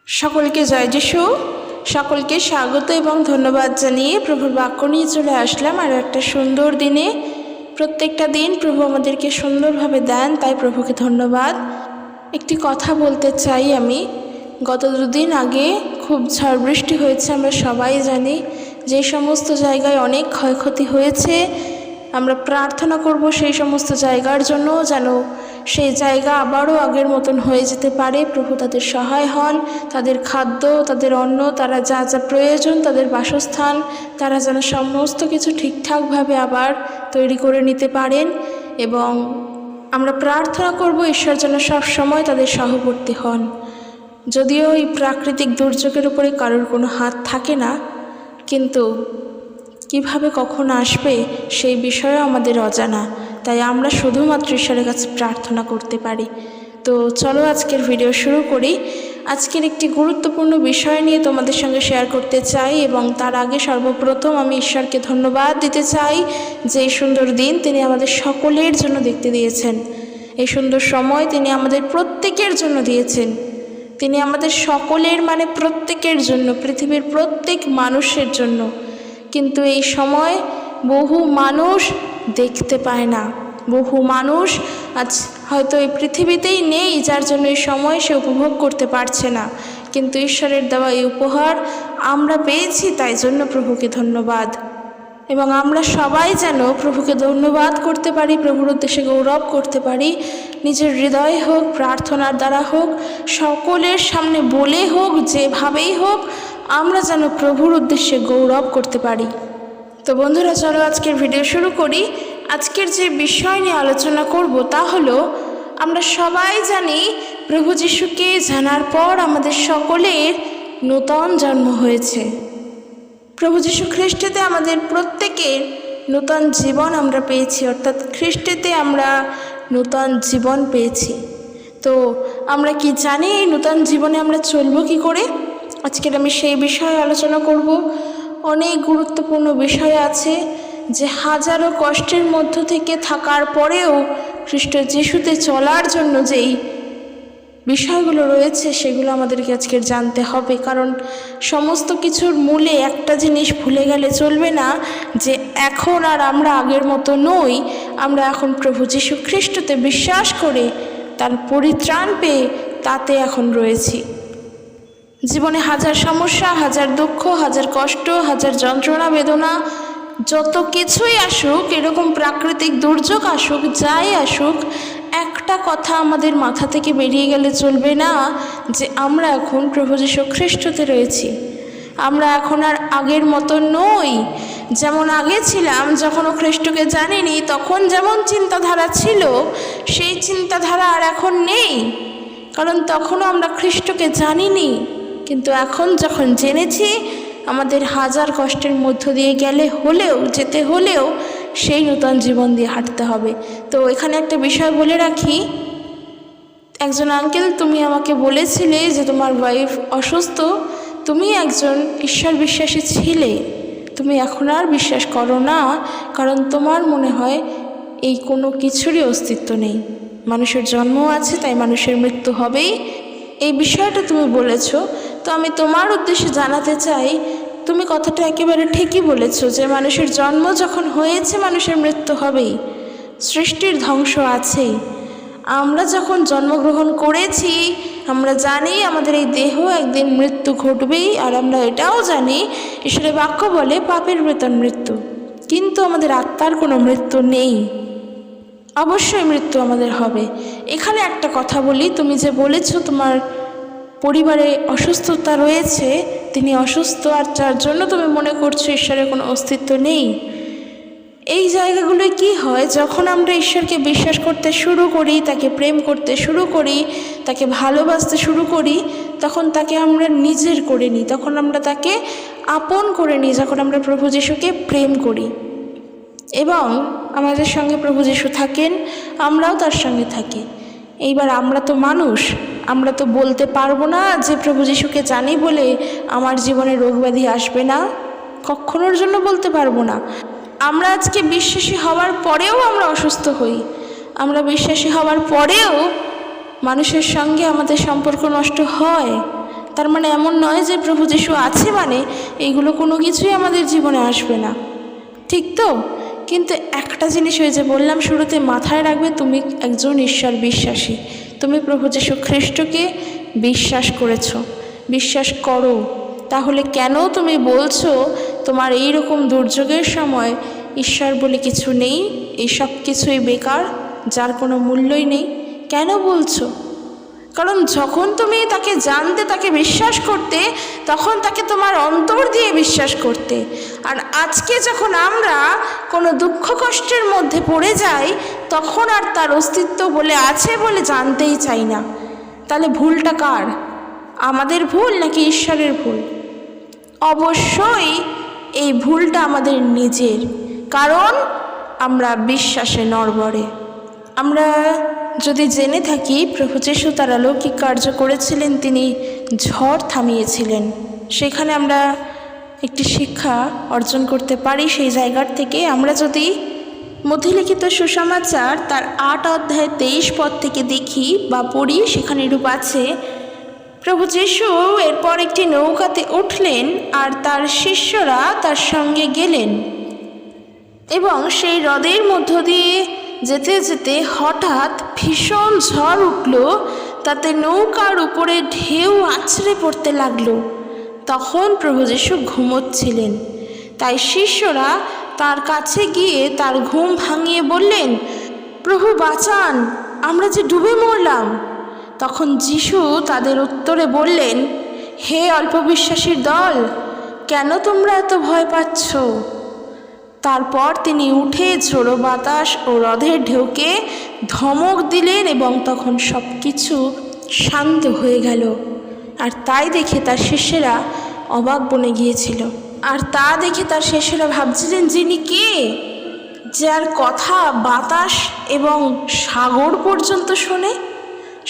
সকলকে জয় যিশু। সকলকে স্বাগত এবং ধন্যবাদ জানিয়ে প্রভুর বাক্য নিয়ে চলে আসলাম আরও একটা সুন্দর দিনে। প্রত্যেকটা দিন প্রভু আমাদেরকে সুন্দরভাবে দেন, তাই প্রভুকে ধন্যবাদ। একটি কথা বলতে চাই আমি। গত দুদিন আগে খুব ঝড় বৃষ্টি হয়েছে, আমরা সবাই জানি। যে সমস্ত জায়গায় অনেক ক্ষয়ক্ষতি হয়েছে, আমরা প্রার্থনা করব সেই সমস্ত জায়গার জন্য, যেন সেই জায়গা আবারও আগের মতন হয়ে যেতে পারে। প্রভু তাদের সহায় হন, তাদের খাদ্য, তাদের অন্ন, তারা যা যা প্রয়োজন, তাদের বাসস্থান, তারা যেন সমস্ত কিছু ঠিকঠাকভাবে আবার তৈরি করে নিতে পারেন। এবং আমরা প্রার্থনা করব ঈশ্বর যেন সবসময় তাদের সহবর্তী হন। যদিও এই প্রাকৃতিক দুর্যোগের উপরে কারোর কোনো হাত থাকে না, কিন্তু কিভাবে কখন আসবে সেই বিষয়ে আমাদের অজানা, তাই আমরা শুধুমাত্র ঈশ্বরের কাছে প্রার্থনা করতে পারি। তো চলো আজকের ভিডিও শুরু করি। আজকের একটি গুরুত্বপূর্ণ বিষয় নিয়ে তোমাদের সঙ্গে শেয়ার করতে চাই, এবং তার আগে সর্বপ্রথম আমি ঈশ্বরকে ধন্যবাদ দিতে চাই যে এই সুন্দর দিন তিনি আমাদের সকলের জন্য দেখতে দিয়েছেন। এই সুন্দর সময় তিনি আমাদের প্রত্যেকের জন্য দিয়েছেন। তিনি আমাদের সকলের মানে প্রত্যেকের জন্য, পৃথিবীর প্রত্যেক মানুষের জন্য। কিন্তু এই সময় বহু মানুষ দেখতে পায় না, বহু মানুষ আজ হয়তো এই পৃথিবীতেই নেই, যার জন্য এই সময় সে উপভোগ করতে পারছে না। কিন্তু ঈশ্বরের দেওয়া এই উপহার আমরা পেয়েছি, তাই জন্য প্রভুকে ধন্যবাদ। এবং আমরা সবাই যেন প্রভুকে ধন্যবাদ করতে পারি, প্রভুর উদ্দেশ্যে গৌরব করতে পারি। নিজের হৃদয়ে হোক, প্রার্থনার দ্বারা হোক, সকলের সামনে বলে হোক, যেভাবেই হোক, আমরা যেন প্রভুর উদ্দেশ্যে গৌরব করতে পারি। তো বন্ধুরা, চলো আজকের ভিডিও শুরু করি। আজকের যে বিষয় নিয়ে আলোচনা করব তা হলো, আমরা সবাই জানি প্রভু যিশুকে জানার পর আমাদের সকলের নূতন জন্ম হয়েছে। প্রভু যিশু খ্রিস্টেতে আমাদের প্রত্যেকের নূতন জীবন আমরা পেয়েছি, অর্থাৎ খ্রিস্টেতে আমরা নূতন জীবন পেয়েছি। তো আমরা কি জানি এই নূতন জীবনে আমরা চলবো কি করে? আজকের আমি সেই বিষয়ে আলোচনা করব। অনেক গুরুত্বপূর্ণ বিষয় আছে যে হাজারো কষ্টের মধ্য থেকে থাকার পরেও খ্রিস্ট যিশুতে চলার জন্য যেই বিষয়গুলো রয়েছে সেগুলো আমাদেরকে আজকের জানতে হবে। কারণ সমস্ত কিছুর মূলে একটা জিনিস ভুলে গেলে চলবে না, যে এখন আর আমরা আগের মতো নই। আমরা এখন প্রভু যিশু খ্রিস্টতে বিশ্বাস করে তার পরিত্রাণ পেয়ে তাতে এখন রয়েছি। জীবনে হাজার সমস্যা, হাজার দুঃখ, হাজার কষ্ট, হাজার যন্ত্রণা বেদনা, যত কিছুই আসুক, এরকম প্রাকৃতিক দুর্যোগ আসুক, যাই আসুক, একটা কথা আমাদের মাথা থেকে বেরিয়ে গেলে চলবে না, যে আমরা এখন প্রভু যীশু খ্রিস্টতে রয়েছি। আমরা এখন আর আগের মতো নই। যেমন আগে ছিলাম, যখন ও খ্রিস্টকে জানিনি, তখন যেমন চিন্তাধারা ছিল সেই চিন্তাধারা আর এখন নেই। কারণ তখনও আমরা খ্রিস্টকে জানিনি, কিন্তু এখন যখন জেনেছি, আমাদের হাজার কষ্টের মধ্য দিয়ে যেতে হলেও সেই নূতন জীবন দিয়ে হাঁটতে হবে। তো এখানে একটা বিষয় বলে রাখি। একজন আঙ্কেল, তুমি আমাকে বলেছিলে যে তোমার ওয়াইফ অসুস্থ। তুমি একজন ঈশ্বর বিশ্বাসী ছিলে, তুমি এখন আর বিশ্বাস করো না, কারণ তোমার মনে হয় এই কোনো কিছুরই অস্তিত্ব নেই। মানুষের জন্ম আছে, তাই মানুষের মৃত্যু হবেই, এই বিষয়টা তুমি বলেছো। তো আমি তোমার উদ্দেশ্যে জানাতে চাই, তুমি কথাটা একেবারে ঠিকই বলেছো, যে মানুষের জন্ম যখন হয়েছে মানুষের মৃত্যু হবেই, সৃষ্টির ধ্বংস আছেই। আমরা যখন জন্মগ্রহণ করেছি, আমরা জানি আমাদের এই দেহ একদিন মৃত্যু ঘটবেই। আর আমরা এটাও জানি, ঈশ্বরের বাক্য বলে পাপের বেতন মৃত্যু, কিন্তু আমাদের আত্মার কোনো মৃত্যু নেই। অবশ্যই মৃত্যু আমাদের হবে। এখানে একটা কথা বলি, তুমি যে বলেছো তোমার পরিবারে অসুস্থতা রয়েছে, তিনি অসুস্থ, আর যার জন্য তুমি মনে করছো ঈশ্বরের কোনো অস্তিত্ব নেই। এই জায়গাগুলোয় কি হয়, যখন আমরা ঈশ্বরকে বিশ্বাস করতে শুরু করি, তাকে প্রেম করতে শুরু করি, তাকে ভালোবাসতে শুরু করি, তখন তাকে আমরা নিজের করে নিই, তখন আমরা তাকে আপন করে নিই, যখন আমরা প্রভু যিশুকে প্রেম করি। এবং আমাদের সঙ্গে প্রভু যিশু থাকেন, আমরাও তার সঙ্গে থাকি। এইবার আমরা তো মানুষ, আমরা তো বলতে পারবো না যে প্রভু যিশুকে জানি বলে আমার জীবনে রোগ ব্যাধি আসবে না, কখনোর জন্য বলতে পারবো না। আমরা আজকে বিশ্বাসী হওয়ার পরেও আমরা অসুস্থ হই, আমরা বিশ্বাসী হওয়ার পরেও মানুষের সঙ্গে আমাদের সম্পর্ক নষ্ট হয়, তার মানে এমন নয় যে প্রভু যিশু আছে মানে এইগুলো কোনো কিছুই আমাদের জীবনে আসবে না, ঠিক তো? কিন্তু একটা জিনিস ওই যে বললাম শুরুতে, মাথায় রাখবে তুমি একজন ঈশ্বর বিশ্বাসী, তুমি প্রভু যিশু খ্রিস্টকে বিশ্বাস করেছো, বিশ্বাস করো। তাহলে কেন তুমি বলছো তোমার এই রকম দুর্যোগের সময় ঈশ্বর বলে কিছু নেই, এই সব কিছুই বেকার, যার কোনো মূল্যই নেই? কেন বলছো? কারণ যখন তুমি তাকে জানতে, তাকে বিশ্বাস করতে, তখন তাকে তোমার অন্তর দিয়ে বিশ্বাস করতে। আর আজকে যখন আমরা কোনো দুঃখ কষ্টের মধ্যে পড়ে যাই, তখন আর তার অস্তিত্ব বলে আছে বলে জানতেই চাই না। তাহলে ভুলটা কার? আমাদের ভুল নাকি ঈশ্বরের ভুল? অবশ্যই এই ভুলটা আমাদের নিজের, কারণ আমরা বিশ্বাসে নড়বড়ে। আমরা যদি জেনে থাকি প্রভু যিশু তার অলৌকিক কার্য করেছিলেন, তিনি ঝড় থামিয়েছিলেন, সেখানে আমরা একটি শিক্ষা অর্জন করতে পারি সেই জায়গার থেকে। আমরা যদি মধ্যলিখিত সুসমাচার তার 8 অধ্যায় 23 পদ থেকে দেখি বা পড়ি, সেখানে এরূপ আছে, প্রভু যিশু এরপর একটি নৌকাতে উঠলেন আর তার শিষ্যরা তার সঙ্গে গেলেন এবং সেই হ্রদের মধ্য দিয়ে যেতে যেতে হঠাৎ ভীষণ ঝড় উঠল, তাতে নৌকার উপরে ঢেউ আছড়ে পড়তে লাগলো। তখন প্রভু যিশু ঘুমোচ্ছিলেন, তাই শিষ্যরা তার কাছে গিয়ে তার ঘুম ভাঙিয়ে বললেন, প্রভু বাঁচান, আমরা যে ডুবে মরলাম। তখন যিশু তাদের উত্তরে বললেন, হে অল্পবিশ্বাসীর দল, কেন তোমরা এত ভয় পাচ্ছ? তারপর তিনি উঠে ঝোড়ো বাতাস ও হ্রদের ঢেউকে ধমক দিলেন এবং তখন সব কিছু শান্ত হয়ে গেল। আর তাই দেখে তার শিষ্যেরা অবাক বনে গিয়েছিল। আর তা দেখে তার শিষ্যেরা ভাবছিলেন, যিনি কে, যার কথা বাতাস এবং সাগর পর্যন্ত শোনে?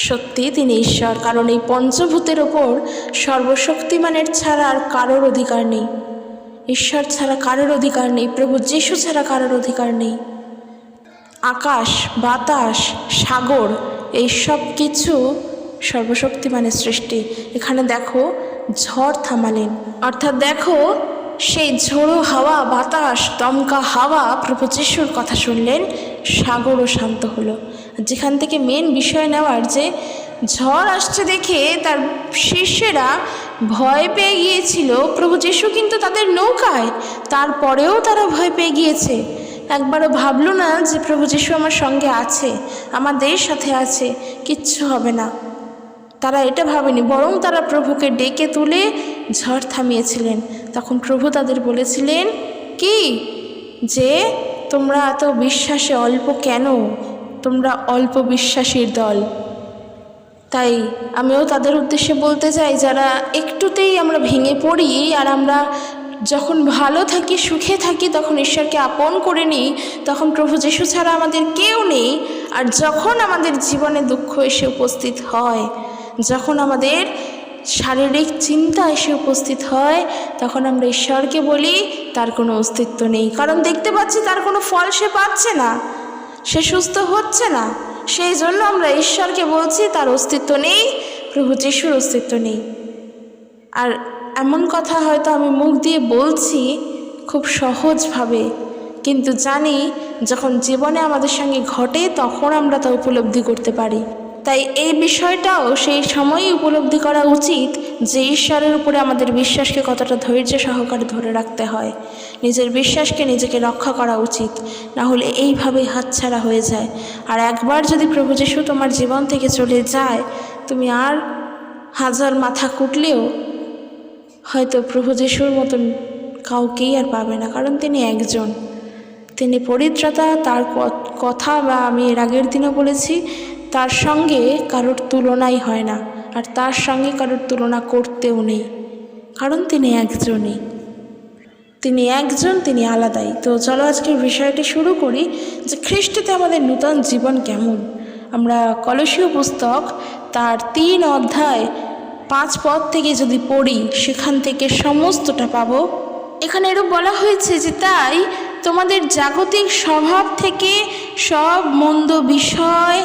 সত্যি তিনি ঈশ্বর, কারণ এই পঞ্চভূতের ওপর সর্বশক্তিমানের ছাড়া আর কারোর অধিকার নেই। ঈশ্বর ছাড়া কারোর অধিকার নেই, প্রভু যিশু ছাড়া কারোর অধিকার নেই। আকাশ, বাতাস, সাগর, এই সব কিছু সর্বশক্তিমানের সৃষ্টি। এখানে দেখো ঝড় থামালেন, অর্থাৎ দেখো সেই ঝোড়ো হাওয়া, বাতাস, দমকা হাওয়া প্রভু যিশুর কথা শুনলেন, সাগরও শান্ত হলো। যেখান থেকে মেন বিষয় নেওয়ার, যে ঝড় আসছে দেখে তার শিষ্যেরা ভয় পেয়ে গিয়েছিল, প্রভু যিশু কিন্তু তাদের নৌকায়, তারপরেও তারা ভয় পেয়ে গিয়েছে। একবারও ভাবলো না যে প্রভু যিশু আমার সঙ্গে আছে, আমাদের সাথে আছে, কিচ্ছু হবে না। তারা এটা ভাবেনি, বরং তারা প্রভুকে ডেকে তুলে ঝড় থামিয়েছিলেন। তখন প্রভু তাদের বলেছিলেন কি, যে তোমরা এত বিশ্বাসে অল্প কেন? তোমরা অল্প বিশ্বাসীর দল। তাই আমিও তাদের উদ্দেশ্যে বলতে চাই, যারা একটুতেই আমরা ভেঙে পড়ি, আর আমরা যখন ভালো থাকি, সুখে থাকি, তখন ঈশ্বরকে আপন করে নিই, তখন প্রভু যিশু ছাড়া আমাদের কেউ নেই। আর যখন আমাদের জীবনে দুঃখ এসে উপস্থিত হয়, যখন আমাদের শারীরিক চিন্তা এসে উপস্থিত হয়, তখন আমরা ঈশ্বরকে বলি তার কোনো অস্তিত্ব নেই, কারণ দেখতে পাচ্ছি তার কোনো ফল সে পাচ্ছে না, সে সুস্থ হচ্ছে না। সেই জন্য আমরা ঈশ্বরকে বলছি তার অস্তিত্ব নেই, প্রভু যিশুর অস্তিত্ব নেই। আর এমন কথা হয়তো আমি মুখ দিয়ে বলছি খুব সহজভাবে, কিন্তু জানি যখন জীবনে আমাদের সঙ্গে ঘটে তখন আমরা তা উপলব্ধি করতে পারি। তাই এই বিষয়টাও সেই সময়ই উপলব্ধি করা উচিত যে ঈশ্বরের উপরে আমাদের বিশ্বাসকে কতটা ধৈর্য সহকারে ধরে রাখতে হয়। নিজের বিশ্বাসকে নিজেকে রক্ষা করা উচিত, না হলে এইভাবেই হাতছাড়া হয়ে যায়। আর একবার যদি প্রভু যিশু তোমার জীবন থেকে চলে যায়, তুমি আর হাজার মাথা কুটলেও হয়তো প্রভু যিশুর মতন কাউকেই আর পাবে না, কারণ তিনি একজন, তিনি পরিত্রাতা। তার কথা, বা আমি এর আগের দিনও বলেছি, তার সঙ্গে কারোর তুলনাই হয় না, আর তার সঙ্গে কারোর তুলনা করতেও নেই, কারণ তিনি একজনই, তিনি একজন, তিনি আলাদাই। তো চলো আজকের বিষয়টি শুরু করি, যে খ্রিস্টতে আমাদের নূতন জীবন কেমন। আমরা কলসীয় পুস্তক তার 3 অধ্যায় 5 পদ থেকে যদি পড়ি, সেখান থেকে সমস্তটা পাবো। এখানে এরূপ বলা হয়েছে যে, তাই তোমাদের জাগতিক স্বভাব থেকে সব মন্দ বিষয়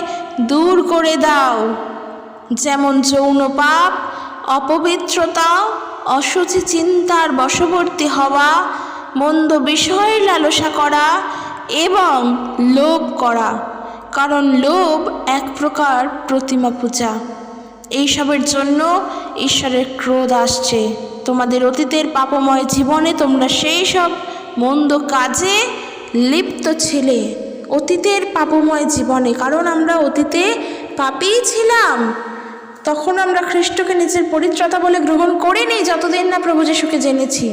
দূর করে দাও, যেমন যৌন পাপ, অপবিত্রতা, অশুচি চিন্তার বশবর্তী হওয়া, মন্দ বিষয়ের লালসা করা এবং লোভ করা। কারণ লোভ এক প্রকার প্রতিমা পূজা। এইসবের জন্য ঈশ্বরের ক্রোধ আসছে। তোমাদের অতীতের পাপময় জীবনে তোমরা সেই সব মন্দ কাজে লিপ্ত ছিলে, অতীতের পাপময় জীবনে। কারণ আমরা অতীতে পাপী ছিলাম, তখন আমরা খ্রিস্টকে নিজের পরিত্রাতা বলে গ্রহণ করিনি যতদিন না প্রভু যীশুকে জেনেছি।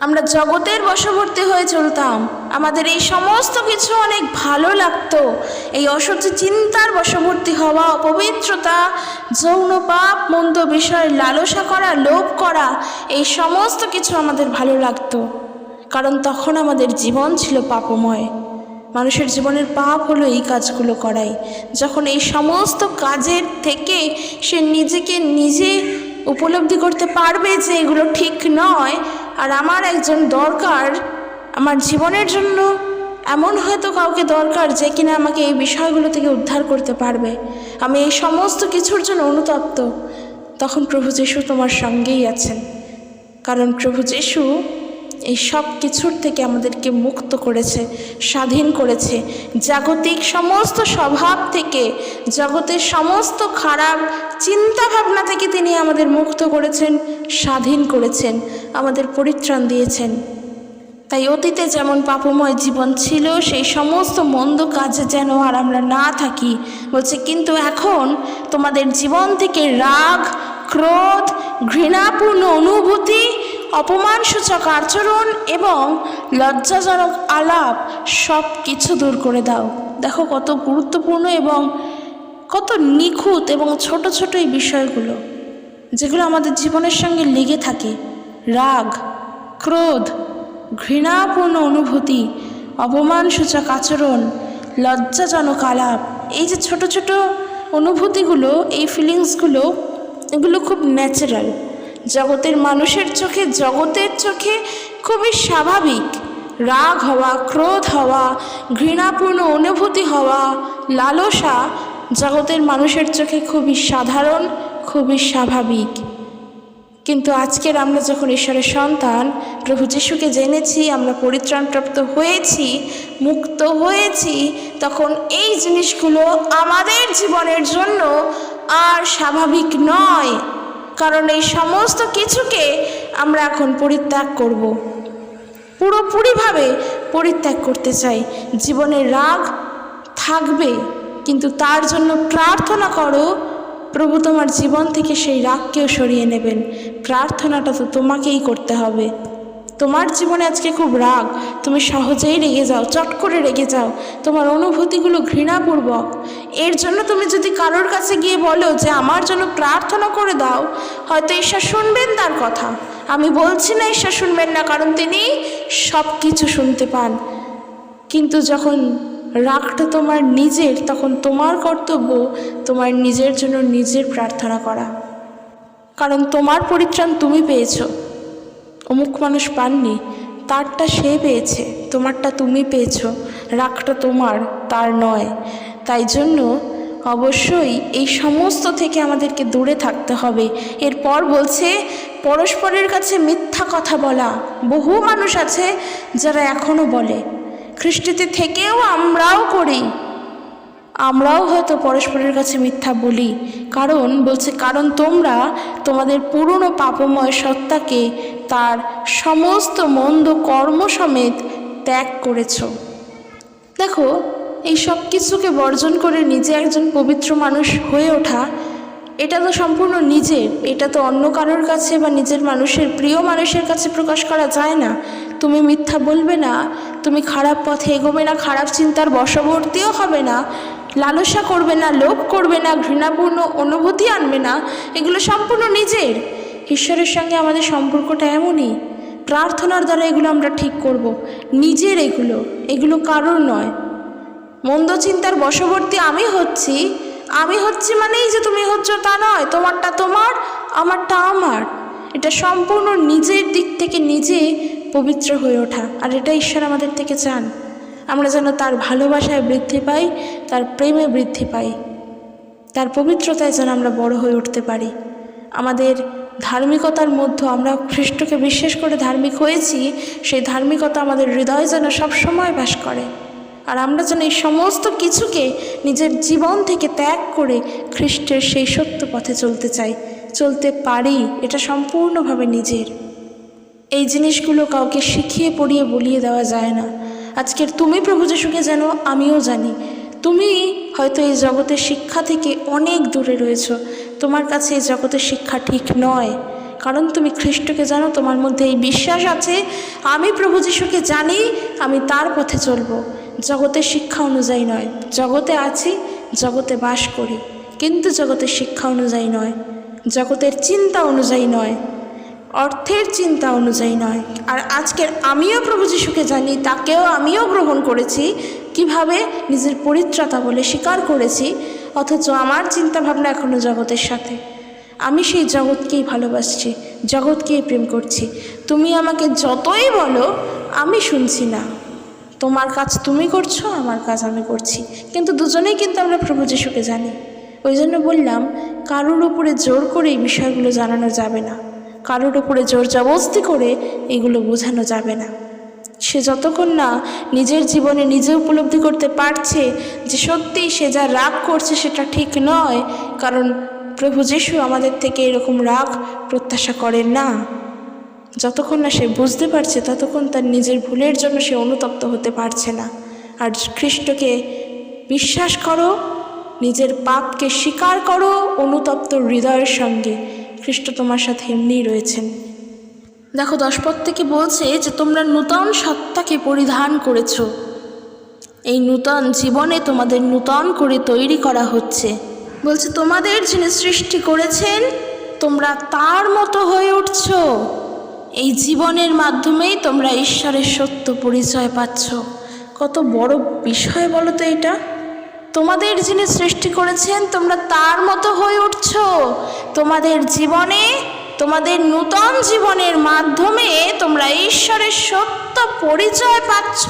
আমরা জগতের বশবর্তী হয়ে চলতাম, আমাদের এই সমস্ত কিছু অনেক ভালো লাগতো। এই অসহ্য চিন্তার বশবর্তী হওয়া, অপবিত্রতা, যৌন পাপ, মন্দ বিষয়ে লালসা করা, লোভ করা, এই সমস্ত কিছু আমাদের ভালো লাগতো। কারণ তখন আমাদের জীবন ছিল পাপময়। মানুষের জীবনের পাপ হলো এই কাজগুলো করাই। যখন এই সমস্ত কাজের থেকে সে নিজেকে নিজে উপলব্ধি করতে পারবে যে এগুলো ঠিক নয়, আর আমার একজন দরকার, আমার জীবনের জন্য এমন হয়তো কাউকে দরকার যে কিনা আমাকে এই বিষয়গুলো থেকে উদ্ধার করতে পারবে, আমি এই সমস্ত কিছুর জন্য অনুতপ্ত, তখন প্রভু যীশু তোমার সঙ্গেই আছেন। কারণ প্রভু যীশু এই সব কিছুর থেকে আমাদেরকে মুক্ত করেছে, স্বাধীন করেছে। জাগতিক সমস্ত স্বভাব থেকে, জগতের সমস্ত খারাপ চিন্তা ভাবনা থেকে তিনি আমাদের মুক্ত করেছেন, স্বাধীন করেছেন, আমাদের পরিত্রাণ দিয়েছেন। তাই অতীতে যেমন পাপময় জীবন ছিল, সেই সমস্ত মন্দ কাজে যেন আর আমরা না থাকি বলছে। কিন্তু এখন তোমাদের জীবন থেকে রাগ, ক্রোধ, ঘৃণাপূর্ণ অনুভূতি, অপমানসূচক আচরণ এবং লজ্জাজনক আলাপ সব কিছু দূর করে দাও। দেখো কত গুরুত্বপূর্ণ এবং কত নিখুঁত এবং ছোট ছোট এই বিষয়গুলো, যেগুলো আমাদের জীবনের সঙ্গে লেগে থাকে। রাগ, ক্রোধ, ঘৃণাপূর্ণ অনুভূতি, অপমানসূচক আচরণ, লজ্জাজনক আলাপ, এই যে ছোট ছোট অনুভূতিগুলো, এই ফিলিংসগুলো, এগুলো খুব ন্যাচারাল। জগতের মানুষের চোখে, জগতের চোখে খুবই স্বাভাবিক। রাগ হওয়া, ক্রোধ হওয়া, ঘৃণাপূর্ণ অনুভূতি হওয়া, লালসা জগতের মানুষের চোখে খুবই সাধারণ, খুবই স্বাভাবিক। কিন্তু আজকের আমরা যখন ঈশ্বরের সন্তান, প্রভু যীশুকে জেনেছি, আমরা পরিত্রাণপ্রাপ্ত হয়েছি, মুক্ত হয়েছি, তখন এই জিনিসগুলো আমাদের জীবনের জন্য আর স্বাভাবিক নয়। কারণ এই সমস্ত কিছুকে আমরা এখন পরিত্যাগ করব, পুরোপুরিভাবে পরিত্যাগ করতে চাই। জীবনের রাগ থাকবে, কিন্তু তার জন্য প্রার্থনা করো, প্রভু তোমার জীবন থেকে সেই রাগকেও সরিয়ে নেবেন। প্রার্থনাটা তো তোমাকেই করতে হবে। তোমার জীবনে আজকে খুব রাগ, তুমি সহজেই রেগে যাও, চট করে রেগে যাও, তোমার অনুভূতিগুলো ঘৃণাপূর্বক। এর জন্য তুমি যদি কারোর কাছে গিয়ে বলো যে আমার জন্য প্রার্থনা করে দাও, হয়তো ঈশ্বর শুনবেন তার কথা। আমি বলছি না ঈশ্বর শুনবেন না, কারণ তিনি সব কিছু শুনতে পান। কিন্তু যখন রাগটা তোমার নিজের, তখন তোমার কর্তব্য তোমার নিজের জন্য নিজের প্রার্থনা করা। কারণ তোমার পরিত্রাণ তুমি পেয়েছো, অমুক মানুষ পাননি, তারটা সে পেয়েছে, তোমারটা তুমি পেয়েছো। রাগটা তোমার, তার নয়। তাই জন্য অবশ্যই এই সমস্ত থেকে আমাদেরকে দূরে থাকতে হবে। এরপর বলছে পরস্পরের কাছে মিথ্যা কথা বলা। বহু মানুষ আছে যারা এখনও বলে, খ্রিস্টতে থেকেও আমরাও করি, আমরাও হয়তো পরস্পরের কাছে মিথ্যা বলি। কারণ বলছে, কারণ তোমরা তোমাদের পুরনো পাপময় সত্তাকে তার সমস্ত মন্দ কর্ম সমেত ত্যাগ করেছ। দেখো, এই সব কিছুকে বর্জন করে নিজে একজন পবিত্র মানুষ হয়ে ওঠা, এটা তো সম্পূর্ণ নিজের, এটা তো অন্য কারোর কাছে বা নিজের মানুষের, প্রিয় মানুষের কাছে প্রকাশ করা যায় না। তুমি মিথ্যা বলবে না, তুমি খারাপ পথে এগোবে না, খারাপ চিন্তার বশবর্তীও হবে না, লালসা করবে না, লোভ করবে না, ঘৃণাপূর্ণ অনুভূতি আনবে না। এগুলো সম্পূর্ণ নিজের। ঈশ্বরের সঙ্গে আমাদের সম্পর্কটা এমনই, প্রার্থনার দ্বারা এগুলো আমরা ঠিক করব। নিজের এগুলো কারোর নয়। মন্দ চিন্তার বশবর্তী আমি হচ্ছি মানেই যে তুমি হচ্ছ তা নয়। তোমারটা তোমার, আমারটা আমার। এটা সম্পূর্ণ নিজের দিক থেকে নিজে পবিত্র হয়ে ওঠা। আর এটা ঈশ্বর আমাদের থেকে চান, আমরা যেন তার ভালোবাসায় বৃদ্ধি পাই, তার প্রেমে বৃদ্ধি পাই, তার পবিত্রতায় যেন আমরা বড় হয়ে উঠতে পারি। আমাদের ধার্মিকতার মধ্যে আমরা খ্রিস্টকে বিশ্বাস করে ধার্মিক হয়েছি, সেই ধার্মিকতা আমাদের হৃদয়ে যেন সবসময় বাস করে। আর আমরা যেন এই সমস্ত কিছুকে নিজের জীবন থেকে ত্যাগ করে খ্রিস্টের সেই সত্য পথে চলতে চাই, চলতে পারি। এটা সম্পূর্ণভাবে নিজের। এই জিনিসগুলো কাউকে শিখিয়ে পড়িয়ে বলিয়ে দেওয়া যায় না। আজকের তুমি প্রভু যিশুকে জানো, আমিও জানি। তুমি হয়তো এই জগতের শিক্ষা থেকে অনেক দূরে রয়েছো, তোমার কাছে এই জগতের শিক্ষা ঠিক নয়, কারণ তুমি খ্রিস্টকে জানো, তোমার মধ্যে এই বিশ্বাস আছে আমি প্রভু যিশুকে জানি, আমি তার পথে চলবো। জগতের শিক্ষা অনুযায়ী নয়। জগতে আছি, জগতে বাস করি, কিন্তু জগতের শিক্ষা অনুযায়ী নয়, জগতের চিন্তা অনুযায়ী নয়, অর্থের চিন্তা অনুযায়ী নয়। আর আজকের আমিও প্রভু যিশুকে জানি, তাকেও আমিও গ্রহণ করেছি। কিভাবে? নিজের পরিত্রাতা বলে স্বীকার করেছি, অথচ আমার চিন্তাভাবনা এখনও জগতের সাথে। আমি সেই জগৎকেই ভালোবাসছি, জগৎকেই প্রেম করছি। তুমি আমাকে যতই বলো আমি শুনছি না। তোমার কাজ তুমি করছো, আমার কাজ আমি করছি, কিন্তু দুজনেই কিন্তু আমরা প্রভু যিশুকে জানি। ওই জন্য বললাম, কারোর উপরে জোর করে এই বিষয়গুলো জানানো যাবে না, কারোর উপরে জোর জবরদস্তি করে এগুলো বোঝানো যাবে না। সে যতক্ষণ না নিজের জীবনে নিজে উপলব্ধি করতে পারছে যে সত্যিই সে যা রাগ করছে সেটা ঠিক নয়, কারণ প্রভু যিশু আমাদের থেকে এরকম রাগ প্রত্যাশা করেন না। যতক্ষণ না সে বুঝতে পারছে ততক্ষণ তার নিজের ভুলের জন্য সে অনুতপ্ত হতে পারছে না। আর খ্রিস্টকে বিশ্বাস করো, নিজের পাপকে স্বীকার করো অনুতপ্ত হৃদয়ের সঙ্গে, খ্রিস্ট তোমার সাথে এমনিই রয়েছেন। দেখো 10 পদ থেকে বলছে যে তোমরা নূতন সত্তাকে পরিধান করেছ। এই নূতন জীবনে তোমাদের নূতন করে তৈরি করা হচ্ছে। বলছে তোমাদের যিনি সৃষ্টি করেছেন তোমরা তার মতো হয়ে উঠছ। এই জীবনের মাধ্যমেই তোমরা ঈশ্বরের সত্য পরিচয় পাচ্ছ। কত বড় বিষয় বলো তো এটা। তোমাদের যিনি সৃষ্টি করেছেন তোমরা তার মতো হয়ে উঠছ। তোমাদের জীবনে, তোমাদের নূতন জীবনের মাধ্যমে তোমরা ঈশ্বরের সত্য পরিচয় পাচ্ছ।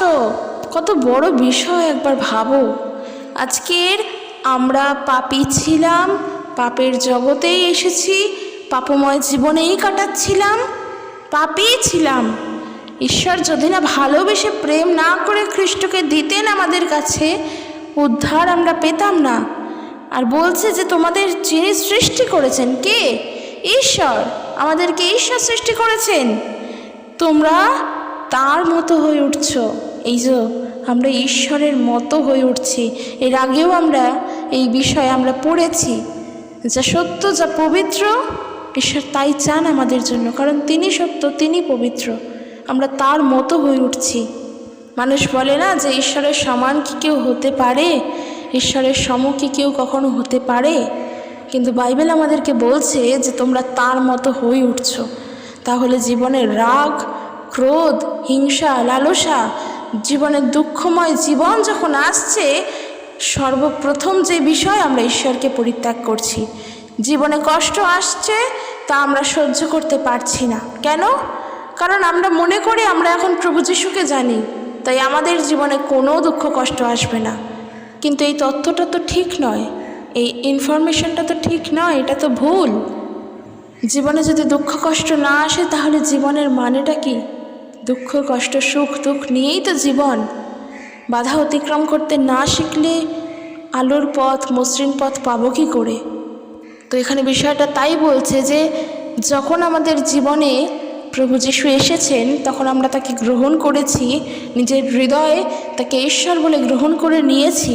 কত বড় বিষয় একবার ভাবো। আজকের আমরা পাপী ছিলাম, পাপের জগতেই এসেছি, পাপময় জীবনেই কাটাচ্ছিলাম, পাপী ছিলাম। ঈশ্বর যদি না ভালোবেসে প্রেম না করে খ্রিস্টকে দিতেন আমাদের কাছে, উদ্ধার আমরা পেতাম না। আর বলছে যে তোমাদের যিনি সৃষ্টি করেছেন, কে? ঈশ্বর। আমাদেরকে ঈশ্বর সৃষ্টি করেছেন, তোমরা তার মতো হয়ে উঠছ। এই যে আমরা ঈশ্বরের মতো হয়ে উঠছি। এর আগেও আমরা এই বিষয়ে আমরা পড়েছি, যা সত্য যা পবিত্র ঈশ্বর তাই চান আমাদের জন্য, কারণ তিনি সত্য, তিনি পবিত্র। আমরা তার মতো হয়ে উঠছি। মানুষ বলে না যে ঈশ্বরের সমান কি কেউ হতে পারে, ঈশ্বরের সম কি কেউ কখনো হতে পারে? কিন্তু বাইবেল আমাদেরকে বলছে যে তোমরা তার মতো হয়ে উঠছ। তাহলে জীবনের রাগ, ক্রোধ, হিংসা, লালসা, জীবনের দুঃখময় জীবন যখন আসছে, সর্বপ্রথম যে বিষয় আমরা ঈশ্বরকে পরিত্যাগ করছি। জীবনে কষ্ট আসছে, তা আমরা সহ্য করতে পারছি না। কেন? কারণ আমরা মনে করি আমরা এখন প্রভু যিশুকে জানি, তাই আমাদের জীবনে কোনো দুঃখ কষ্ট আসবে না। কিন্তু এই তথ্যটা তো ঠিক নয়, এই ইনফরমেশনটা তো ঠিক নয়, এটা তো ভুল। জীবনে যদি দুঃখ কষ্ট না আসে তাহলে জীবনের মানেটা কি? দুঃখ কষ্ট সুখ দুঃখ নিয়েই তো জীবন। বাধা অতিক্রম করতে না শিখলে আলোর পথ, মসৃণ পথ পাবো কী করে? তো এখানে বিষয়টা তাই বলছে যে যখন আমাদের জীবনে প্রভু যিশু এসেছেন তখন আমরা তাকে গ্রহণ করেছি, নিজের হৃদয়ে তাকে ঈশ্বর বলে গ্রহণ করে নিয়েছি।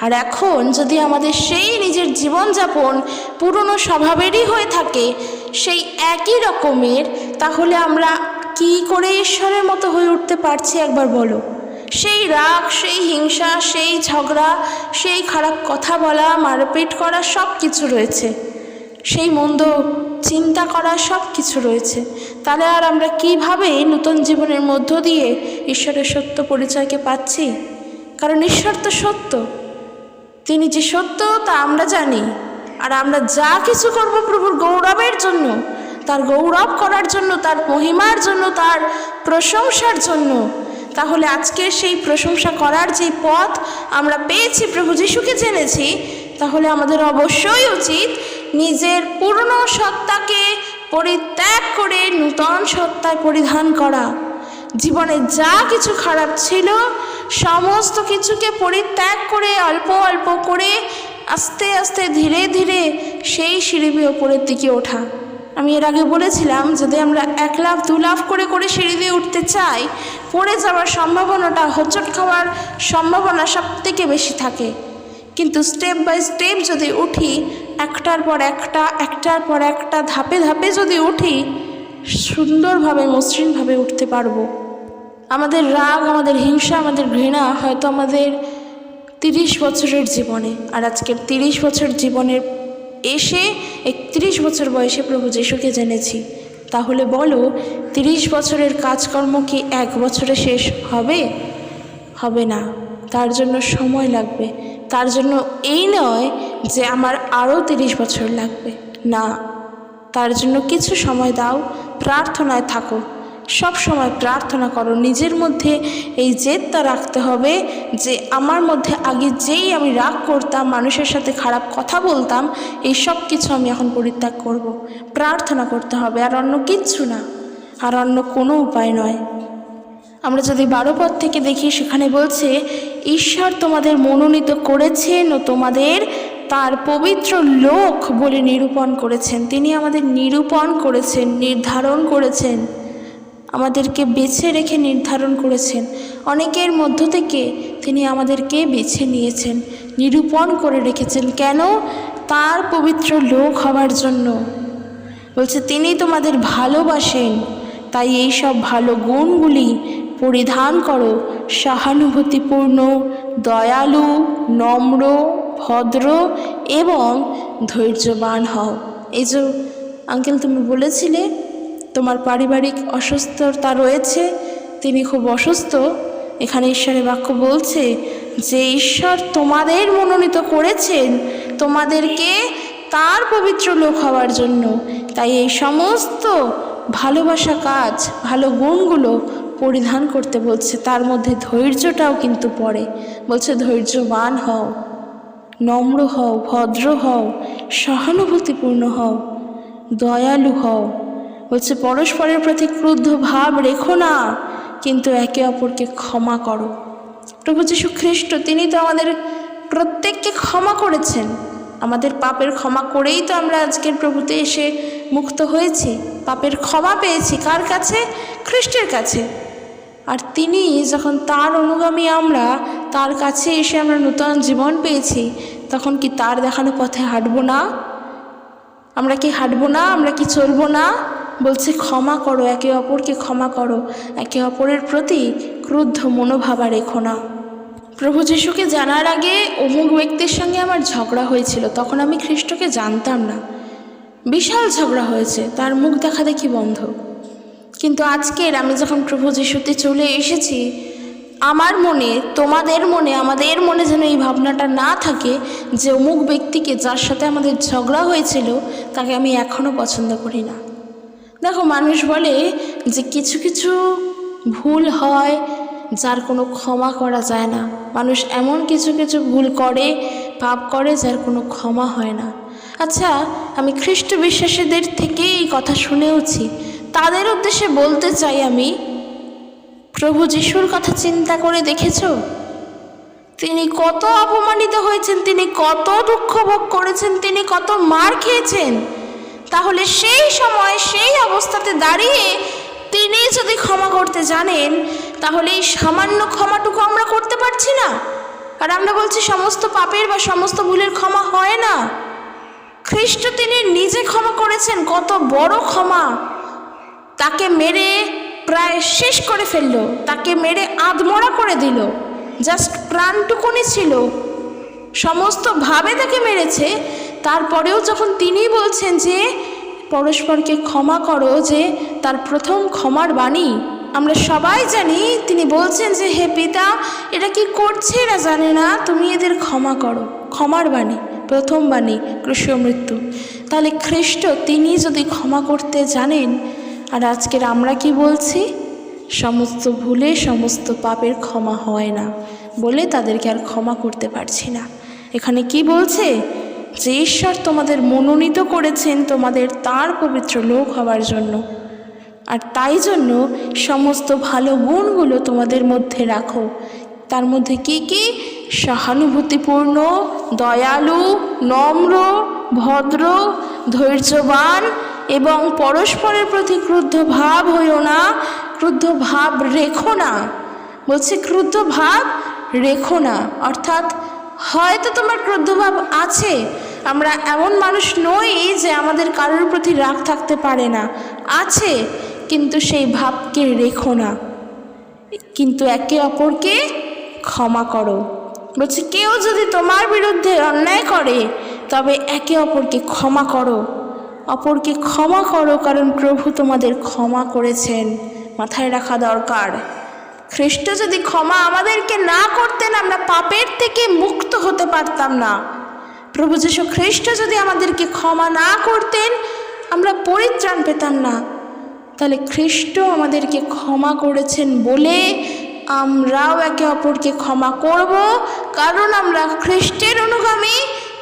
আর এখন যদি আমাদের সেই নিজের জীবনযাপন পুরনো স্বভাবেরই হয়ে থাকে, সেই একই রকমের, তাহলে আমরা কি করে ঈশ্বরের মতো হয়ে উঠতে পারছি একবার বলো? সেই রাগ, সেই হিংসা, সেই ঝগড়া, সেই খারাপ কথা বলা, মারপিট করা সব কিছু রয়েছে, সেই মন্দ চিন্তা করা সব কিছু রয়েছে। তাহলে আর আমরা কিভাবে নূতন জীবনের মধ্য দিয়ে ঈশ্বরের সত্য পরিচয়কে পাচ্ছি? কারণ ঈশ্বর তো সত্য, তিনি যে সত্য তা আমরা জানি। আর আমরা যা কিছু করব প্রভুর গৌরবের জন্য, তার গৌরব করার জন্য, তার মহিমার জন্য, তার প্রশংসার জন্য। তাহলে আজকের সেই প্রশংসা করার যে পথ আমরা পেয়েছি, প্রভু যিশুকে জেনেছি, তাহলে আমাদের অবশ্যই উচিত নিজের পুরনো সত্তাকে পরিত্যাগ করে নূতন সত্তায় পরিধান করা। জীবনে যা কিছু খারাপ ছিল সমস্ত কিছুকে পরিত্যাগ করে অল্প অল্প করে আস্তে আস্তে ধীরে ধীরে সেই সিঁড়ি দিয়ে ওপরের দিকে ওঠা। আমি এর আগে বলেছিলাম, যদি আমরা 1 লাফ 2 লাফ করে করে সিঁড়ি দিয়ে উঠতে চাই, পড়ে যাওয়ার সম্ভাবনাটা, হোঁচট খাওয়ার সম্ভাবনা সব থেকে বেশি থাকে। কিন্তু স্টেপ বাই স্টেপ যদি উঠি, একটার পর একটা ধাপে ধাপে যদি উঠি, সুন্দরভাবে মসৃণভাবে উঠতে পারবো। আমাদের রাগ, আমাদের হিংসা, আমাদের ঘৃণা হয়তো আমাদের 30 বছরের জীবনে, আর আজকের 30 বছর জীবনের এসে 31 বছর বয়সে প্রভু যিশুকে জেনেছি। তাহলে বলো, 30 বছরের কাজকর্ম কি 1 বছরে শেষ হবে? হবে না। তার জন্য সময় লাগবে। তার জন্য এই নয় যে আমার আরও 30 বছর লাগবে, না। তার জন্য কিছু সময় দাও, প্রার্থনায় থাকো, সব সময় প্রার্থনা করো। নিজের মধ্যে এই জেদটা রাখতে হবে যে আমার মধ্যে আগে যেই আমি রাগ করতাম, মানুষের সাথে খারাপ কথা বলতাম, এই সব কিছু আমি এখন পরিত্যাগ করব। প্রার্থনা করতে হবে, আর অন্য কিচ্ছু না, আর অন্য কোনো উপায় নয়। আমরা যদি 12 পদ থেকে দেখি, সেখানে বলছে, ঈশ্বর তোমাদের মনোনীত করেছেন ও তোমাদের তার পবিত্র লোক বলে নিরূপণ করেছেন। তিনি আমাদের নিরূপণ করেছেন, নির্ধারণ করেছেন, আমাদেরকে বেছে রেখে নির্ধারণ করেছেন। অনেকের মধ্য থেকে তিনি আমাদেরকে বেছে নিয়েছেন, নিরূপণ করে রেখেছেন। কেন? তার পবিত্র লোক হওয়ার জন্য। বলছে তিনি তোমাদের ভালোবাসেন, তাই এই সব ভালো গুণগুলি পরিধান করো। সহানুভূতিপূর্ণ, দয়ালু, নম্র, ভদ্র এবং ধৈর্যবান হও। এই যে আঙ্কেল তুমি বলেছিলে তোমার পারিবারিক অসুস্থতা রয়েছে, তিনি খুব অসুস্থ। এখানে ঈশ্বরের বাক্য বলছে যে ঈশ্বর তোমাদের মনোনীত করেছেন তোমাদেরকে তার পবিত্র লোক হওয়ার জন্য। তাই এই সমস্ত ভালোবাসা কাজ, ভালো গুণগুলো পরিধান করতে বলছে। তার মধ্যে ধৈর্যটাও কিন্তু পড়ে। বলছে ধৈর্যবান হও, নম্র হও, ভদ্র হও, সহানুভূতিপূর্ণ হও, দয়ালু হও। বলছে পরস্পরের প্রতি ক্রুদ্ধ ভাব রেখো না, কিন্তু একে অপরকে ক্ষমা করো। প্রভু যীশু খ্রিস্ট তিনি তো আমাদের প্রত্যেককে ক্ষমা করেছেন। আমাদের পাপের ক্ষমা করেই তো আমরা আজকের প্রভুতে এসে মুক্ত হয়েছি, পাপের ক্ষমা পেয়েছি। কার কাছে? খ্রিস্টের কাছে। আর তিনি যখন তার অনুগামী, আমরা তার কাছে এসে আমরা নূতন জীবন পেয়েছি, তখন কি তার দেখানো পথে হাঁটবো না? আমরা কি হাঁটবো না? আমরা কি চলবো না? বলছে ক্ষমা করো, একে অপরকে ক্ষমা করো, একে অপরের প্রতি ক্রুদ্ধ মনোভাব রেখো না। প্রভু যিশুকে জানার আগে অমুক ব্যক্তির সঙ্গে আমার ঝগড়া হয়েছিল, তখন আমি খ্রিস্টকে জানতাম না। বিশাল ঝগড়া হয়েছে, তার মুখ দেখা দেখি বন্ধ। কিন্তু আজকের আমি যখন প্রভু যিশুতে চলে এসেছি, আমার মনে, তোমাদের মনে, আমাদের মনে যেন এই ভাবনাটা না থাকে যে অমুক ব্যক্তিকে, যার সাথে আমাদের ঝগড়া হয়েছিল, তাকে আমি এখনও পছন্দ করি না। দেখো, মানুষ বলে যে কিছু কিছু ভুল হয় যার কোনো ক্ষমা করা যায় না। মানুষ এমন কিছু কিছু ভুল করে, পাপ করে, যার কোনো ক্ষমা হয় না। আচ্ছা, আমি খ্রিস্ট বিশ্বাসীদের থেকে এই কথা শুনেওছি। তাদের উদ্দেশ্যে বলতে চাই আমি, প্রভু যিশুর কথা চিন্তা করে দেখেছো? তিনি কত অপমানিত হয়েছেন, তিনি কত দুঃখ ভোগ করেছেন, তিনি কত মার খেয়েছেন। তাহলে সেই সময়, সেই অবস্থাতে দাঁড়িয়ে তিনি যদি ক্ষমা করতে জানেন, তাহলে এই সামান্য ক্ষমাটুকু আমরা করতে পারছি না। আর আমরা বলছি সমস্ত পাপের বা সমস্ত ভুলের ক্ষমা হয় না। খ্রিস্ট তিনি নিজে ক্ষমা করেছেন, কত বড় ক্ষমা। তাকে মেরে প্রায় শেষ করে ফেললো, তাকে মেরে আধমরা করে দিল, জাস্ট প্রাণটুকুনি ছিল, সমস্তভাবে তাকে মেরেছে। তারপরেও যখন তিনি বলছেন যে পরস্পরকে ক্ষমা করো, যে তার প্রথম ক্ষমার বাণী আমরা সবাই জানি, তিনি বলছেন যে হে পিতা, এটা কি করছে এরা জানে না, তুমি এদের ক্ষমা করো। ক্ষমার বাণী, প্রথম বাণী ক্রুশীয় মৃত্যু। তাহলে খ্রিস্ট তিনি যদি ক্ষমা করতে জানেন, আর আজকের আমরা কি বলছি? সমস্ত ভুলে, সমস্ত পাপের ক্ষমা হয় না বলে তাদেরকে আর ক্ষমা করতে পারছি না। এখানে কি বলছে? যে ঈশ্বর তোমাদের মনোনীত করেছেন তোমাদের তার পবিত্র লোক হওয়ার জন্য। আর তাই জন্য সমস্ত ভালো গুণগুলো তোমাদের মধ্যে রাখো। তার মধ্যে কি কি? সহানুভূতিপূর্ণ, দয়ালু, নম্র, ভদ্র, ধৈর্যবান এবং পরস্পরের প্রতি ক্রুদ্ধ ভাব হইও না, ক্রুদ্ধ ভাব রেখো না। বলছে ক্রুদ্ধ ভাব রেখো না, অর্থাৎ হয়তো তোমার ক্রুদ্ধ ভাব আছে, আমরা এমন মানুষ নই যে আমাদের কারোর প্রতি রাগ থাকতে পারে না, আছে, কিন্তু সেই ভাবকে রেখো না, কিন্তু একে অপরকে ক্ষমা করো। বলছে কেউ যদি তোমার বিরুদ্ধে অন্যায় করে তবে একে অপরকে ক্ষমা করো, অপরকে ক্ষমা করো, কারণ প্রভু তোমাদের ক্ষমা করেছেন। মাথায় রাখা দরকার, খ্রিস্ট যদি ক্ষমা আমাদেরকে না করতেন আমরা পাপের থেকে মুক্ত হতে পারতাম না। প্রভু যীশু খ্রিস্ট যদি আমাদেরকে ক্ষমা না করতেন আমরা পরিত্রাণ পেতাম না। তাহলে খ্রিস্ট আমাদেরকে ক্ষমা করেছেন বলে আমরাও একে অপরকে ক্ষমা করব, কারণ আমরা খ্রিস্টের অনুগামী।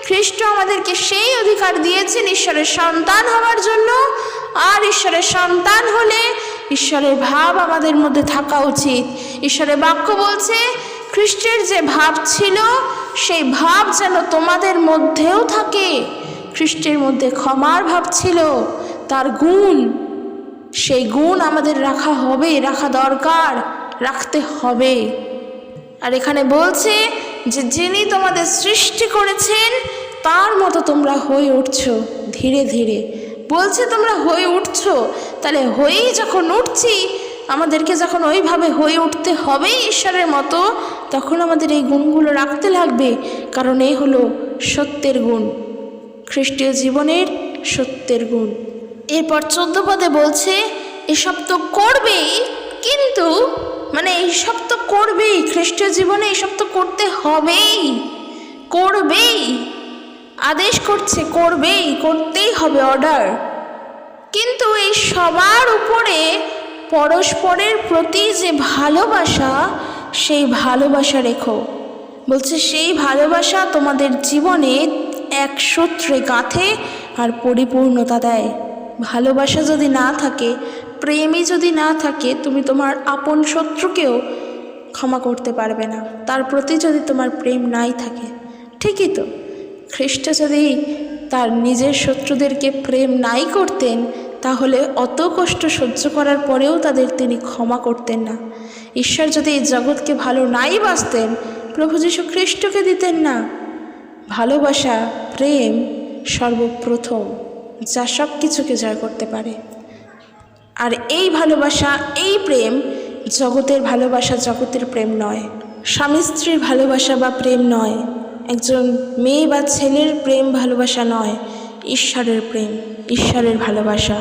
খ্রিস্ট আমাদেরকে সেই অধিকার দিয়েছেন ঈশ্বরের সন্তান হওয়ার জন্য, আর ঈশ্বরের সন্তান হলে ঈশ্বরের ভাব আমাদের মধ্যে থাকা উচিত। ঈশ্বরের বাক্য বলছে খ্রিস্টের যে ভাব ছিল সেই ভাব যেন তোমাদের মধ্যেও থাকে। খ্রিস্টের মধ্যে ক্ষমার ভাব ছিল, তার গুণ, সেই গুণ আমাদের রাখা হবে, রাখা দরকার, রাখতে হবে। আর এখানে বলছে যে যিনি তোমাদের সৃষ্টি করেছেন তার মতো তোমরা হয়ে উঠছো ধীরে ধীরে। বলছে তোমরা হয়ে উঠছো, তাহলে হয়েই যখন উঠছি, আমাদেরকে যখন ওইভাবে হয়ে উঠতে হবে ঈশ্বরের মতো, তখন আমাদের এই গুণগুলো রাখতে লাগবে, কারণ এই হলো সত্যের গুণ, খ্রিস্টীয় জীবনের সত্যের গুণ। এরপর 14 পদে বলছে এসব তো করবেই, কিন্তু এইসব তো করবেই, খ্রিস্টীয় জীবনে এইসব তো করতে হবেই, করবেই, আদেশ করছে করবেই, করতেই হবে, অর্ডার। কিন্তু এই সবার উপরে পরস্পরের প্রতি যে ভালোবাসা, সেই ভালোবাসা রেখো। বলছে সেই ভালোবাসা তোমাদের জীবনে এক সূত্রে গাঁথে আর পরিপূর্ণতা দেয়। ভালোবাসা যদি না থাকে, প্রেমই যদি না থাকে, তুমি তোমার আপন শত্রুকেও ক্ষমা করতে পারবে না, তার প্রতি যদি তোমার প্রেম নাই থাকে। ঠিকই তো, খ্রিস্ট যদি তার নিজের শত্রুদেরকে প্রেম নাই করতেন তাহলে অত কষ্ট সহ্য করার পরেও তাদের তিনি ক্ষমা করতেন না। ঈশ্বর যদি এই জগৎকে ভালো নাই বাসতেন প্রভু যীশু খ্রিস্টকে দিতেন না। ভালোবাসা, প্রেম সর্বপ্রথম, যা সব কিছুকে জয় করতে পারে। আর এই ভালোবাসা, এই প্রেম জগতের ভালোবাসা, জগতের প্রেম নয়, স্বামী স্ত্রীর ভালোবাসা বা প্রেম নয়, একজন মেয়ে বা ছেলের প্রেম ভালোবাসা নয়, ঈশ্বরের প্রেম, ঈশ্বরের ভালোবাসা,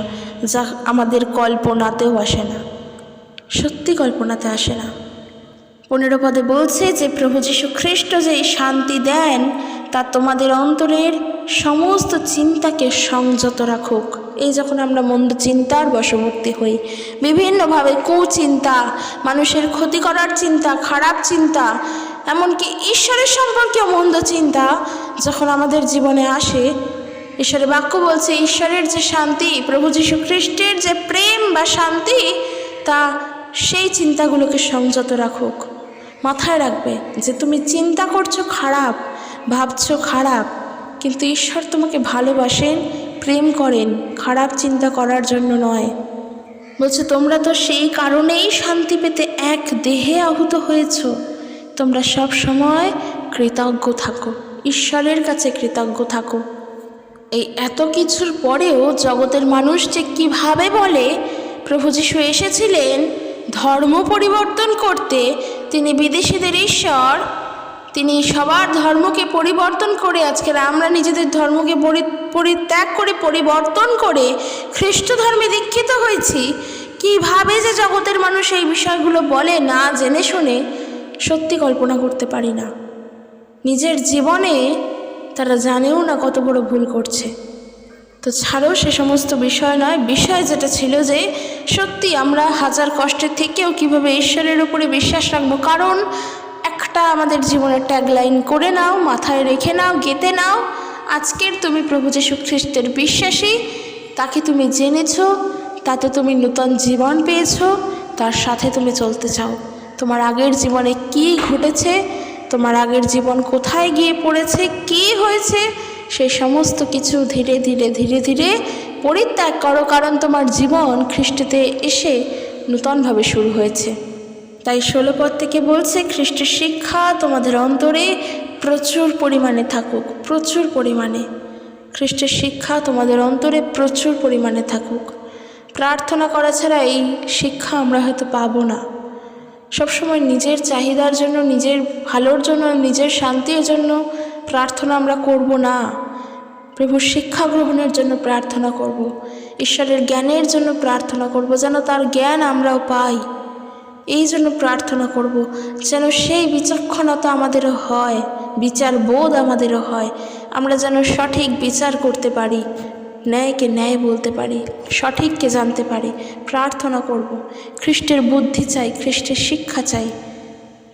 যা আমাদের কল্পনাতেও আসে না, সত্যি কল্পনাতে আসে না। 15 পদে বলছে যে প্রভু যীশু খ্রিস্ট যে শান্তি দেন তা তোমাদের অন্তরের সমস্ত চিন্তাকে সংযত রাখুক। এই যখন আমরা মন্দ চিন্তার বশবর্তী হই, বিভিন্নভাবে কুচিন্তা, মানুষের ক্ষতি করার চিন্তা, খারাপ চিন্তা, এমনকি ঈশ্বরের সম্পর্কেও মন্দ চিন্তা যখন আমাদের জীবনে আসে, ঈশ্বরের বাক্য বলছে ঈশ্বরের যে শান্তি, প্রভু যীশু খ্রিস্টের যে প্রেম বা শান্তি, তা সেই চিন্তাগুলোকে সংযত রাখুক। মাথায় রাখবে যে তুমি চিন্তা করছো খারাপ, ভাবছো খারাপ, কিন্তু ঈশ্বর তোমাকে ভালোবাসেন, প্রেম করেন, খারাপ চিন্তা করার জন্য নয়। বলছে তোমরা তো সেই কারণেই শান্তি পেতে এক দেহে আহুত হয়েছ। তোমরা সব সময় কৃতজ্ঞ থাকো, ঈশ্বরের কাছে কৃতজ্ঞ থাকো। এই এত কিছুর পরেও জগতের মানুষ যে কীভাবে বলে প্রভু যীশু এসেছিলেন ধর্ম পরিবর্তন করতে, তিনি বিদেশিদের ঈশ্বর, তিনি সবার ধর্মকে পরিবর্তন করে আজকের আমরা নিজেদের ধর্মকে পরিত্যাগ করে পরিবর্তন করে খ্রিস্ট ধর্মে দীক্ষিত হয়েছি। কিভাবে যে জগতের মানুষ এই বিষয়গুলো বলে না জেনে শুনে, সত্যি কল্পনা করতে পারি না। নিজের জীবনে তারা জানেও না কত বড় ভুল করছে। তো ছাড়ো, সে সমস্ত বিষয় নয়। বিষয় যেটা ছিল যে সত্যি আমরা হাজার কষ্টের থেকেও কিভাবে ঈশ্বরের উপরে বিশ্বাস রাখবো। কারণ একটা আমাদের জীবনের ট্যাগলাইন করে নাও, মাথায় রেখে নাও, গেঁথে নাও, আজকের তুমি প্রভু যীশু খ্রিস্টের বিশ্বাসী, তাকে তুমি জেনেছ, তাতে তুমি নূতন জীবন পেয়েছ, তার সাথে তুমি চলতে চাও। তোমার আগের জীবনে কি ঘটেছে, তোমার আগের জীবন কোথায় গিয়ে পড়েছে, কি হয়েছে, সেই সমস্ত কিছু ধীরে ধীরে ধীরে ধীরে পরিত্যাগ করো, কারণ তোমার জীবন খ্রিস্টতে এসে নূতনভাবে শুরু হয়েছে। তাই 16 পদ থেকে বলছে, খ্রিস্টের শিক্ষা তোমাদের অন্তরে প্রচুর পরিমাণে থাকুক, প্রচুর পরিমাণে। খ্রিস্টের শিক্ষা তোমাদের অন্তরে প্রচুর পরিমাণে থাকুক। প্রার্থনা করা ছাড়া এই শিক্ষা আমরা হয়তো পাবো না। সবসময় নিজের চাহিদার জন্য, নিজের ভালোর জন্য, নিজের শান্তির জন্য প্রার্থনা আমরা করব না। প্রভুর শিক্ষা গ্রহণের জন্য প্রার্থনা করব, ঈশ্বরের জ্ঞানের জন্য প্রার্থনা করব, যেন তার জ্ঞান আমরাও পাই। এই জন্য প্রার্থনা করব, যেন সেই বিচক্ষণতা আমাদেরও হয়, বিচার বোধ আমাদেরও হয়, আমরা যেন সঠিক বিচার করতে পারি, ন্যায়কে ন্যায় বলতে পারি, সঠিককে জানতে পারি। প্রার্থনা করব। খ্রিস্টের বুদ্ধি চাই, খ্রিস্টের শিক্ষা চাই,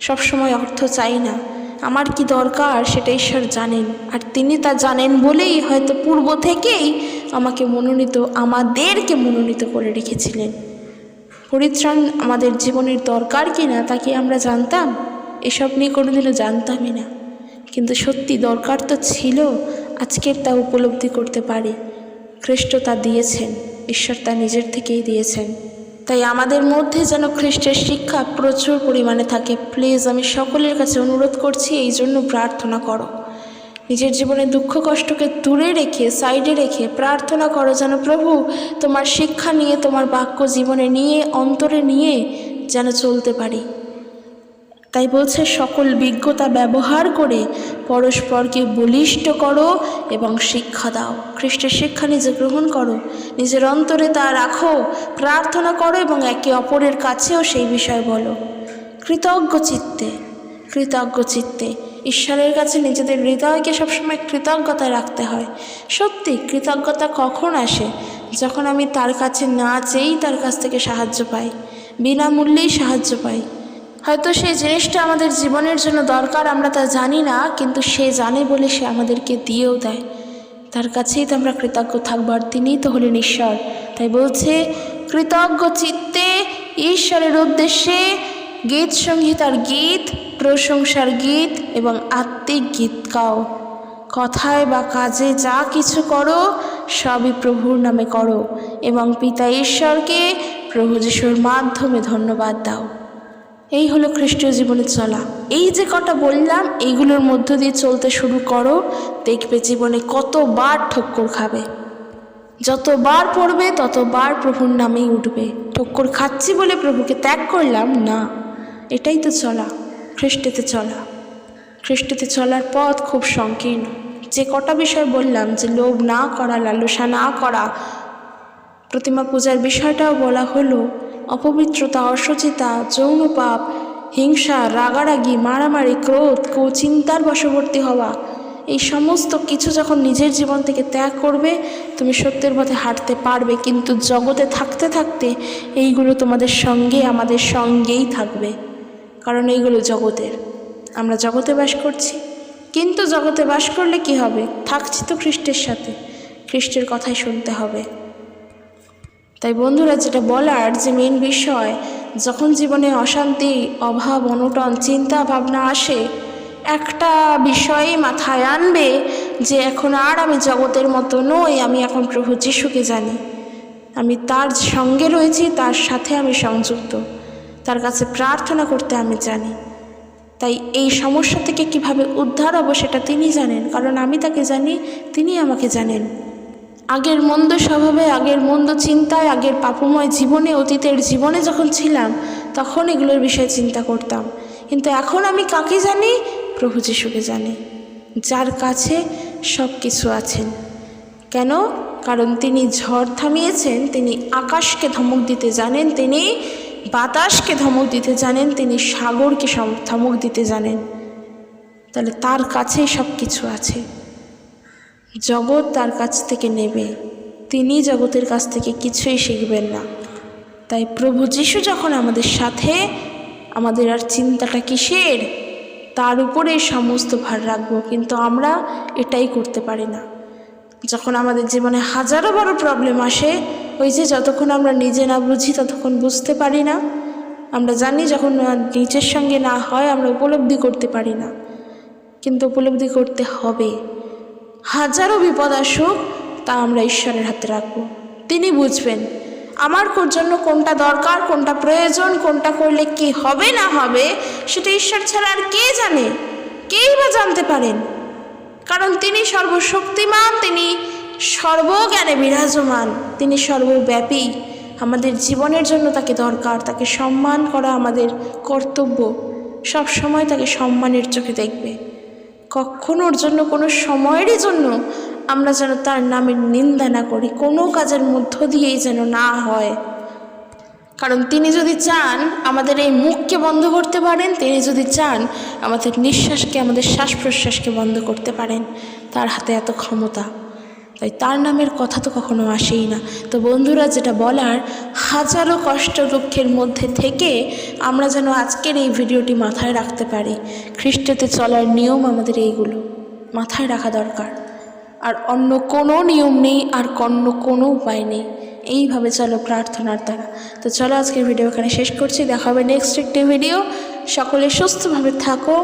সবসময় অর্থ চাই না। আমার কি দরকার সেটা ঈশ্বর জানেন, আর তিনি তা জানেন বলেই হয়তো পূর্ব থেকেই আমাদেরকে মনোনীত করে রেখেছিলেন। পরিত্রাণ আমাদের জীবনের দরকার কি না তা কি আমরা জানতাম? এসব নিয়ে কোনোদিনও জানতামই না, কিন্তু সত্যি দরকার তো ছিল। আজকের তা উপলব্ধি করতে পারি। খ্রিস্ট তা দিয়েছেন, ঈশ্বর তা নিজের থেকেই দিয়েছেন। তাই আমাদের মধ্যে যেন খ্রিস্টের শিক্ষা প্রচুর পরিমাণে থাকে। প্লিজ, আমি সকলের কাছে অনুরোধ করছি, এই জন্য প্রার্থনা করো। নিজের জীবনে দুঃখ কষ্টকে দূরে রেখে, সাইডে রেখে প্রার্থনা করো, যেন প্রভু তোমার শিক্ষা নিয়ে, তোমার বাক্য জীবনে নিয়ে, অন্তরে নিয়ে যেন চলতে পারি। তাই বলছে, সকল বিজ্ঞতা ব্যবহার করে পরস্পরকে বলিষ্ঠ করো এবং শিক্ষা দাও। খ্রিস্টের শিক্ষা নিজে গ্রহণ করো, নিজের অন্তরে তা রাখো, প্রার্থনা করো এবং একে অপরের কাছেও সেই বিষয় বলো। কৃতজ্ঞ চিত্তে, কৃতজ্ঞ চিত্তে ঈশ্বরের কাছে নিজেদের হৃদয়কে সবসময় কৃতজ্ঞতায় রাখতে হয়। সত্যি কৃতজ্ঞতা কখন আসে? যখন আমি তার কাছে না চেয়েই তার কাছ থেকে সাহায্য পাই, বিনামূল্যেই সাহায্য পাই। হয়তো সেই জিনিসটা আমাদের জীবনের জন্য দরকার, আমরা তা জানি না, কিন্তু সে জানে বলে সে আমাদেরকে দিয়েও দেয়। তার কাছেই তো আমরা কৃতজ্ঞ থাকবো, আর তিনিই তো হলেন ঈশ্বর। তাই বলছে, কৃতজ্ঞ চিত্তে ঈশ্বরের উদ্দেশ্যে গীত সংহিতার গীত, প্রশংসার গীত এবং আত্মিক গীত গাও। কথায় বা কাজে যা কিছু করো সবই প্রভুর নামে করো এবং পিতা ঈশ্বরকে প্রভু যিশুর মাধ্যমে ধন্যবাদ দাও। এই হলো খ্রিস্টীয় জীবনে চলা। এই যে কটা বললাম, এইগুলোর মধ্য দিয়ে চলতে শুরু করো, দেখবে জীবনে কতবার ঠক্কর খাবে। যতবার পড়বে ততবার প্রভুর নামেই উঠবে। ঠক্কর খাচ্ছি বলে প্রভুকে ত্যাগ করলাম না, এটাই তো চলা, খ্রিস্টেতে চলা। খ্রিস্টেতে চলার পথ খুব সংকীর্ণ। যে কটা বিষয় বললাম, যে লোভ না করা, লালসা না করা, প্রতিমা পূজার বিষয়টাও বলা হলো, অপবিত্রতা, অশুচিতা, যৌন পাপ, হিংসা, রাগারাগি, মারামারি, ক্রোধ, কুচিন্তার বশবর্তী হওয়া, এই সমস্ত কিছু যখন নিজের জীবন থেকে ত্যাগ করবে, তুমি সত্যের পথে হাঁটতে পারবে। কিন্তু জগতে থাকতে থাকতে এইগুলো তোমাদের সঙ্গে, আমাদের সঙ্গেই থাকবে, কারণ এইগুলো জগতের। আমরা জগতে বাস করছি, কিন্তু জগতে বাস করলে কি হবে? থাকছি তো খ্রিস্টের সাথে, খ্রিস্টের কথাই শুনতে হবে। তাই বন্ধুরা, যেটা বলার যে মেন বিষয়, যখন জীবনে অশান্তি, অভাব, অনটন, চিন্তা ভাবনা আসে, একটা বিষয়ই মাথায় আনবে যে এখন আর আমি জগতের মতো নই, আমি এখন প্রভু যিশুকে জানি, আমি তার সঙ্গে রয়েছি, তার সাথে আমি সংযুক্ত, তার কাছে প্রার্থনা করতে আমি জানি। তাই এই সমস্যা থেকে কিভাবে উদ্ধার হব সেটা তিনি জানেন, কারণ আমি তাকে জানি, তিনি আমাকে জানেন। আগের মন্দ স্বভাবে, আগের মন্দ চিন্তায়, আগের পাপময় জীবনে, অতীতের জীবনে যখন ছিলাম, তখন এগুলোর বিষয়ে চিন্তা করতাম। কিন্তু এখন আমি কাকে জানি? প্রভু যিশুকে জানি, যার কাছে সব কিছু আছেন। কেন? কারণ তিনি ঝড় থামিয়েছেন, তিনি আকাশকে ধমক দিতে জানেন, তিনি বাতাসকে ধমক দিতে জানেন, তিনি সাগরকে ধমক দিতে জানেন। তাহলে তার কাছেই সব কিছু আছে। জগৎ তার কাছ থেকে নেবে, তিনি জগতের কাছ থেকে কিছুই শিখবেন না। তাই প্রভু যিশু যখন আমাদের সাথে, আমাদের আর চিন্তাটা কিসের? তার উপরেই সমস্ত ভার রাখবো, কিন্তু আমরা এটাই করতে পারি না। যখন আমাদের জীবনে হাজারো বড় প্রবলেম আসে, ওই যে যতক্ষণ আমরা নিজে না বুঝি ততক্ষণ বুঝতে পারি না। আমরা জানি যখন নিজের সঙ্গে না হয় আমরা উপলব্ধি করতে পারি না, কিন্তু উপলব্ধি করতে হবে। হাজারো বিপদ আসুক, তা আমরা ঈশ্বরের হাতে রাখবো, তিনি বুঝবেন আমার জন্য কোনটা দরকার, কোনটা প্রয়োজন, কোনটা করলে কি হবে না হবে, সেটা ঈশ্বর ছাড়া আর কে জানে, কেই বা জানতে পারেন। কারণ তিনি সর্বশক্তিমান, তিনি সর্বজ্ঞানে বিরাজমান, তিনি সর্বব্যাপী। আমাদের জীবনের জন্য তাকে দরকার, তাকে সম্মান করা আমাদের কর্তব্য। সব সময় তাকে সম্মানের চোখে দেখবে, কখনোর জন্য কোনো সময়েরই জন্য আমরা যেন তার নামের নিন্দা না করি, কোনো কাজের মধ্য দিয়েই যেন না হয়। কারণ তিনি যদি চান আমাদের এই মুখকে বন্ধ করতে পারেন, তিনি যদি চান আমাদের নিঃশ্বাসকে, আমাদের শ্বাস প্রশ্বাসকে বন্ধ করতে পারেন, তার হাতে এত ক্ষমতা। তাই তার নামের কথা তো কখনো আসেই না। তো বন্ধুরা, যেটা বলার, হাজারো কষ্ট দুঃখের মধ্যে থেকে আমরা যেন আজকের এই ভিডিওটি মাথায় রাখতে পারি। খ্রিস্টতে চলার নিয়ম আমাদের এইগুলো মাথায় রাখা দরকার, আর অন্য কোনো নিয়ম নেই, আর অন্য কোনো উপায় নেই। এইভাবে চলো প্রার্থনার দ্বারা। তো চলো আজকের ভিডিও এখানে শেষ করছি, দেখা হবে নেক্সট একটি ভিডিও। সকলে সুস্থভাবে থাকো,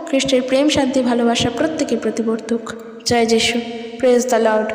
খ্রিস্টের প্রেম, শান্তি, ভালোবাসা প্রত্যেকের প্রতি বর্তুক। জয় যিশু, প্রেজ দ্য লর্ড।